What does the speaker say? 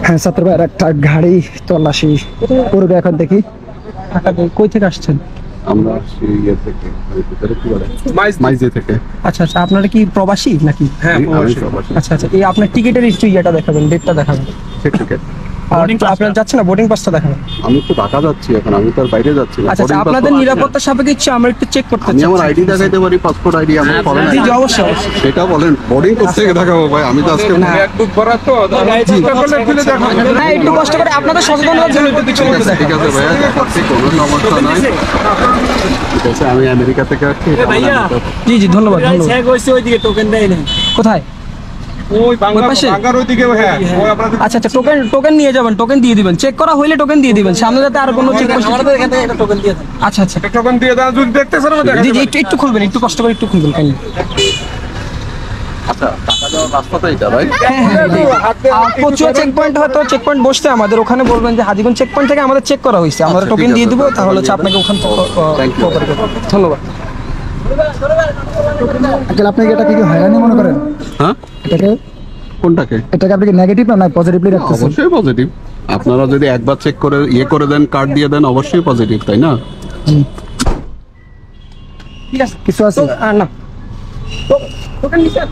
হ্যাঁ ছাত্র ভাইয়ের একটা গাড়ি তল্লাশি করবে এখন দেখি। কই থেকে আসছেন? আমরা আসছি ইয়ে থেকে, ভিতরে কি বলে, মাইজে থেকে। আচ্ছা আচ্ছা, আপনারা কি প্রবাসী নাকি? হ্যাঁ, আমি প্রবাসী। আচ্ছা আচ্ছা, এই আপনার টিকিটের একটু ইয়েটা দেখাবেন, ডেটটা দেখাবেন। টিকিট আর আপনারা যাচ্ছেন না, বোর্ডিং পাসটা দেখাবেন। আমি তো ঢাকা যাচ্ছি এখন, আমি তো আর বাইরে যাচ্ছি না। আচ্ছা আচ্ছা, আপনাদের নিরাপত্তা সাপেক্ষে ইচ্ছে আমরা একটু চেক করতে আমি চাই। আমার আইডি দেখাইতে পারি, পাসপোর্ট আইডি আমার বলেন। জি জি, অবশ্যই অবশ্যই। সেটা বলেন, বোর্ডিং করতে দেখাবো ভাই, আমি তো আজকে ব্যাকবুক ভরা তো খুলে দেখো। হ্যাঁ একটু কষ্ট করে আপনাদের সচেতনতার জন্য একটু পিছনে একটু ঠিক দেখান। আছে ভাইয়া, দেখাচ্ছি, কোনো সমস্যা নাই। ঠিক আছে, আমি আমেরিকা থেকে আসছি। জি জি, ধন্যবাদ ধন্যবাদ। ওইদিকে টোকেন দেয় না। কোথায়? ওই পাশে? বাঙ্গার ওইদিকে, হ্যাঁ ওই আপনাদের আচ্ছা আচ্ছা, টোকেন টোকেন নিয়ে যাবেন, টোকেন দিয়ে দিবেন, চেক করা হইলে টোকেন দিয়ে দিবেন, সামনে যাতে আর কোনো চেক করতে। আমাদের এখান থেকে একটা টোকেন দিয়ে দেন। আচ্ছা আচ্ছা, টোকেন দিয়ে দাও, যদি দেখতেছেন আমি জি জি, একটু একটু খুলবেন, একটু কষ্ট করে একটু খুলবেন কাইন্ডলি। আচ্ছা, টাকা দেওয়ার রাস্তাটা এটা ভাই? কচুয়া চেক পয়েন্ট, হয়তো চেক পয়েন্ট বসতে আমাদের ওখানে বলবেন যে হাজীগঞ্জ চেক পয়েন্ট থেকে আমাদের চেক করা হয়েছে, আমরা আচ্ছা, টোকেন ঠিক দিয়ে আছে, দিব, তাহলে হচ্ছে তাহলে আপনাকে ওখান থেকে Thank you. কোঅপারেট করব। ধন্যবাদ। আপনি কি এটা কি হয়রানি মনে করেন? হ্যাঁ, এটাকে কোনটাকে? এটাকে আপনি কি নেগেটিভ না পজিটিভলি রাখতেছেন? অবশ্যই পজিটিভ। আপনারা যদি একবার চেক করে ইয়ে করে দেন, কার্ড দিয়ে দেন, অবশ্যই পজিটিভ, তাই না? ঠিক আছে, কিছু আছে? না টোকেন নিছেন?